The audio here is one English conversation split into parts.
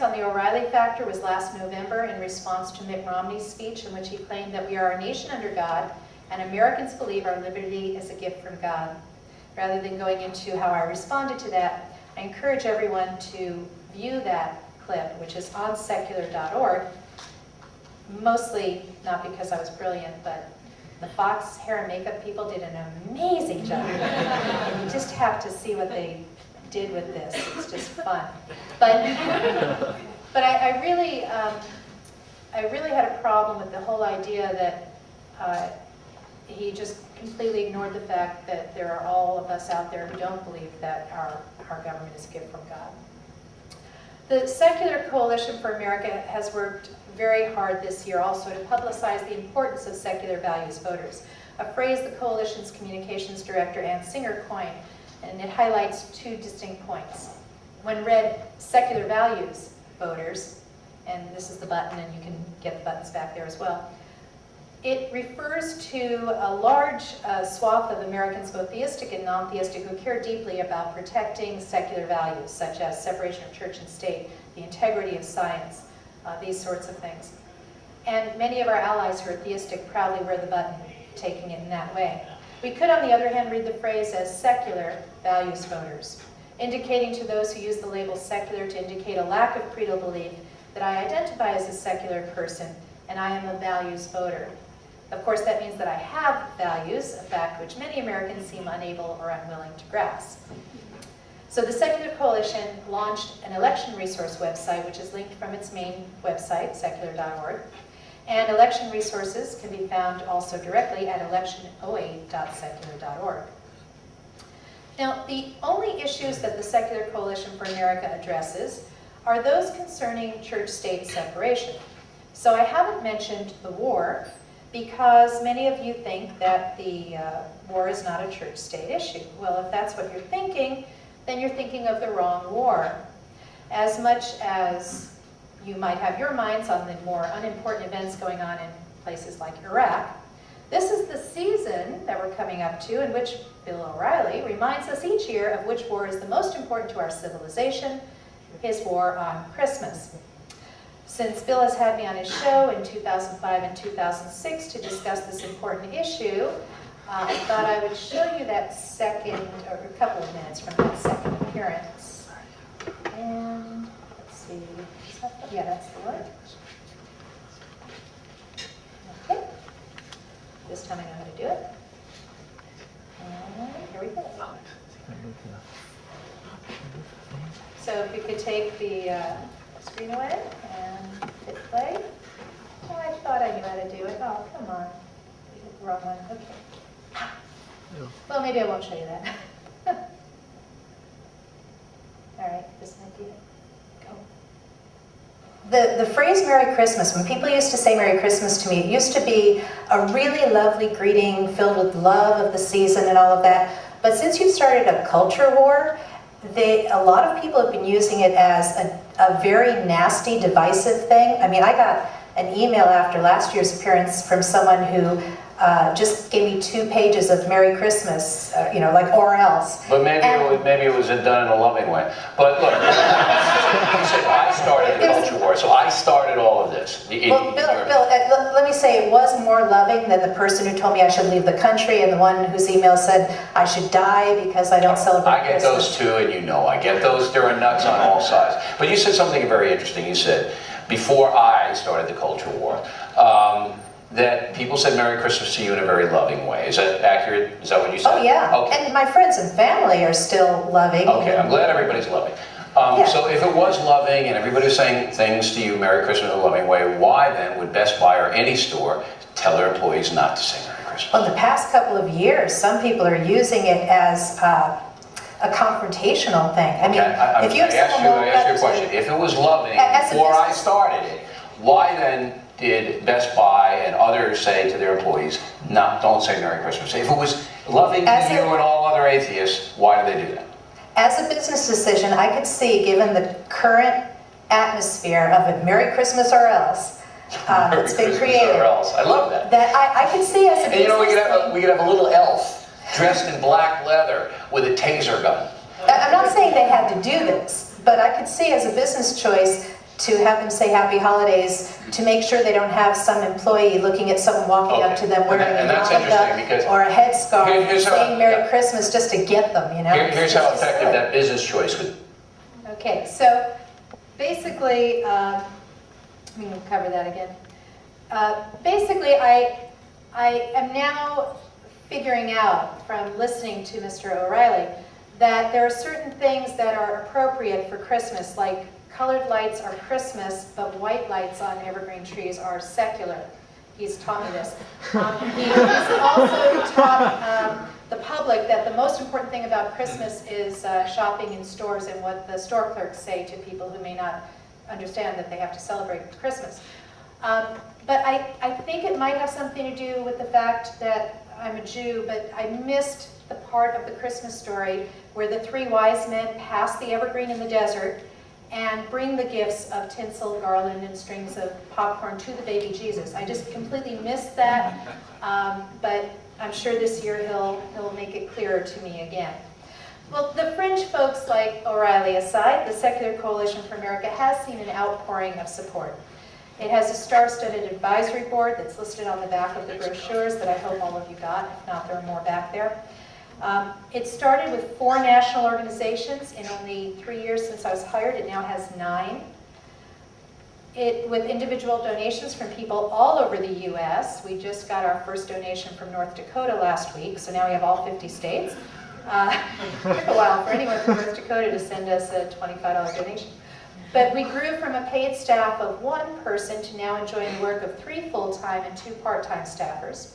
appearance on the O'Reilly Factor was last November in response to Mitt Romney's speech in which he claimed that we are a nation under God and Americans believe our liberty is a gift from God. Rather than going into how I responded to that, I encourage everyone to view that clip, which is on secular.org, mostly not because I was brilliant, but the Fox hair and makeup people did an amazing job. And you just have to see what they did with this. It's just fun. But I really had a problem with the whole idea that he just completely ignored the fact that there are all of us out there who don't believe that our government is a gift from God. The Secular Coalition for America has worked very hard this year also to publicize the importance of secular values voters, a phrase the coalition's communications director, Ann Singer, coined, and it highlights two distinct points. When read secular values voters, and this is the button and you can get the buttons back there as well, it refers to a large swath of Americans, both theistic and non-theistic, who care deeply about protecting secular values, such as separation of church and state, the integrity of science, these sorts of things. And many of our allies who are theistic proudly wear the button, taking it in that way. We could, on the other hand, read the phrase as secular values voters, indicating to those who use the label secular to indicate a lack of creedal belief that I identify as a secular person and I am a values voter. Of course, that means that I have values, a fact which many Americans seem unable or unwilling to grasp. So the Secular Coalition launched an election resource website, which is linked from its main website, secular.org. And election resources can be found also directly at election08.secular.org. Now, the only issues that the Secular Coalition for America addresses are those concerning church-state separation. So I haven't mentioned the war, because many of you think that the war is not a church-state issue. Well, if that's what you're thinking, then you're thinking of the wrong war. As much as you might have your minds on the more unimportant events going on in places like Iraq, this is the season that we're coming up to in which Bill O'Reilly reminds us each year of which war is the most important to our civilization, his war on Christmas. Since Bill has had me on his show in 2005 and 2006 to discuss this important issue, I thought I would show you that second, or a couple of minutes from that second appearance. And let's see, is that the, yeah, that's the one. Okay, this time I know how to do it. And here we go. So if you could take the screen away and hit play. Oh, I thought I knew how to do it. Oh, come on. Wrong one. Okay. Well, maybe I won't show you that. All right, this might be it. Go. The phrase Merry Christmas, when people used to say Merry Christmas to me, it used to be a really lovely greeting filled with love of the season and all of that. But since you've started a culture war, a lot of people have been using it as a very nasty, divisive thing. I mean, I got an email after last year's appearance from someone who just gave me 2 pages of Merry Christmas, like or else. But maybe it was done in a loving way. But look, you said I started the culture war, so I started all of this. Well, Bill, let me say it was more loving than the person who told me I should leave the country and the one whose email said I should die because I don't celebrate I get Christmas. those too, and you know I get those. There are nuts on all sides. But you said something very interesting. You said, before I started the culture war, that people said Merry Christmas to you in a very loving way. Is that accurate? Is that what you said? Oh, yeah. Okay. And my friends and family are still loving. Okay, I'm glad everybody's loving. Yeah. So if it was loving and everybody was saying things to you, Merry Christmas in a loving way, why then would Best Buy or any store tell their employees not to say Merry Christmas? Well, the past couple of years, some people are using it as a confrontational thing. I mean, if you have someone I asked you a question. If it was loving before I started it, why then did Best Buy and others say to their employees, no, don't say Merry Christmas? If it was loving to you and all other atheists, why do they do that? As a business decision, I could see, given the current atmosphere of a Merry Christmas or else, that's been created. Or else. I love that. That I could see as a business. And we could have a little elf dressed in black leather with a taser gun. I'm not saying they had to do this, but I could see as a business choice to have them say happy holidays, to make sure they don't have some employee looking at someone walking up to them wearing and that's interesting because or a headscarf saying Merry yeah. Christmas just to get them, you know. Here's how effective that business choice would. Okay, so basically, let me cover that again. Basically, I am now figuring out from listening to Mr. O'Reilly that there are certain things that are appropriate for Christmas, like colored lights are Christmas, but white lights on evergreen trees are secular. He's taught me this. He's also taught the public that the most important thing about Christmas is shopping in stores and what the store clerks say to people who may not understand that they have to celebrate Christmas. But I think it might have something to do with the fact that I'm a Jew, but I missed the part of the Christmas story where the three wise men pass the evergreen in the desert and bring the gifts of tinsel, garland, and strings of popcorn to the baby Jesus. I just completely missed that, but I'm sure this year he'll make it clearer to me again. Well, the fringe folks like O'Reilly aside, the Secular Coalition for America has seen an outpouring of support. It has a star-studded advisory board that's listed on the back of the brochures that I hope all of you got. If not, there are more back there. It started with 4 national organizations in only 3 years since I was hired. It now has 9. With individual donations from people all over the U.S. We just got our first donation from North Dakota last week, so now we have all 50 states. It took a while for anyone from North Dakota to send us a $25 donation. But we grew from a paid staff of 1 person to now enjoying the work of 3 full-time and 2 part-time staffers.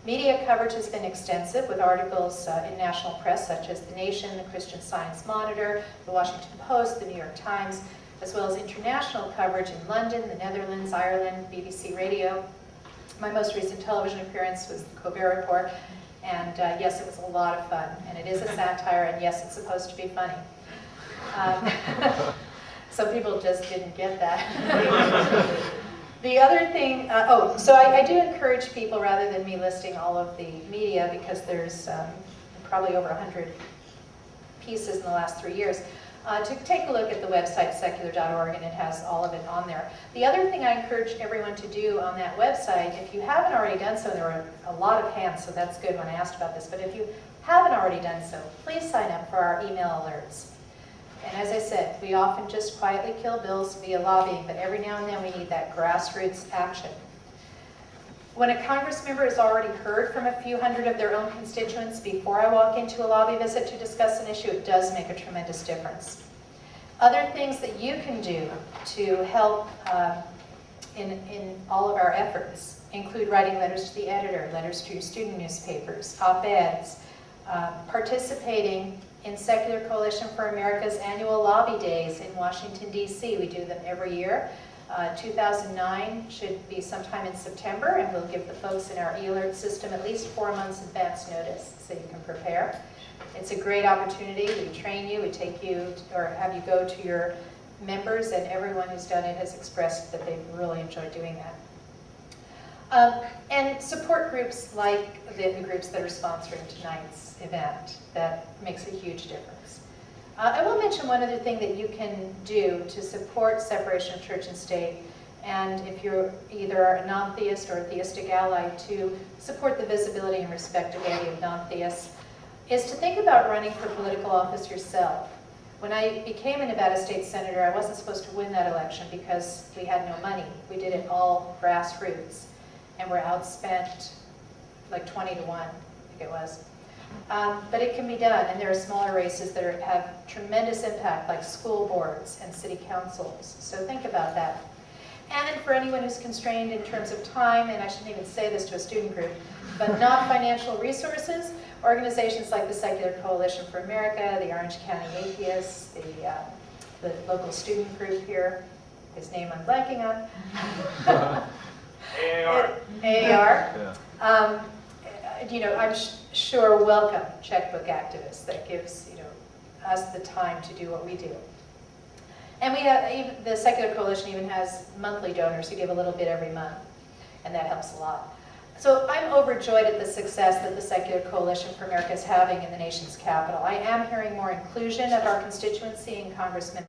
Media coverage has been extensive with articles in national press such as The Nation, the Christian Science Monitor, the Washington Post, the New York Times, as well as international coverage in London, the Netherlands, Ireland, BBC Radio. My most recent television appearance was the Colbert Report, and yes, it was a lot of fun, and it is a satire, and yes, it's supposed to be funny. Some people just didn't get that. The other thing, so I do encourage people, rather than me listing all of the media, because there's probably over 100 pieces in the last 3 years, to take a look at the website, secular.org, and it has all of it on there. The other thing I encourage everyone to do on that website, if you haven't already done so, there were a lot of hands, so that's good when I asked about this, but if you haven't already done so, please sign up for our email alerts. And as I said, we often just quietly kill bills via lobbying, but every now and then we need that grassroots action. When a Congress member has already heard from a few hundred of their own constituents before I walk into a lobby visit to discuss an issue, it does make a tremendous difference. Other things that you can do to help in all of our efforts include writing letters to the editor, letters to your student newspapers, op-eds, participating in Secular Coalition for America's annual lobby days in Washington, D.C. We do them every year. 2009 should be sometime in September, and we'll give the folks in our e-alert system at least 4 months advance notice so you can prepare. It's a great opportunity. We train you, we take you, or have you go to your members, and everyone who's done it has expressed that they've really enjoyed doing that. And support groups like the groups that are sponsoring tonight's event. That makes a huge difference. I will mention one other thing that you can do to support separation of church and state, and if you're either a non-theist or a theistic ally, to support the visibility and respectability of non-theists, is to think about running for political office yourself. When I became a Nevada State Senator, I wasn't supposed to win that election because we had no money. We did it all grassroots, and we're outspent like 20 to 1, I think it was. But it can be done, and there are smaller races that have tremendous impact, like school boards and city councils. So think about that. And for anyone who's constrained in terms of time, and I shouldn't even say this to a student group, but not financial resources, organizations like the Secular Coalition for America, the Orange County Atheists, the local student group here, his name I'm blanking on. AAR. Yeah. I'm sure welcome checkbook activists that gives us the time to do what we do. And we have the Secular Coalition even has monthly donors who give a little bit every month, and that helps a lot. So I'm overjoyed at the success that the Secular Coalition for America is having in the nation's capital. I am hearing more inclusion of our constituency in Congressman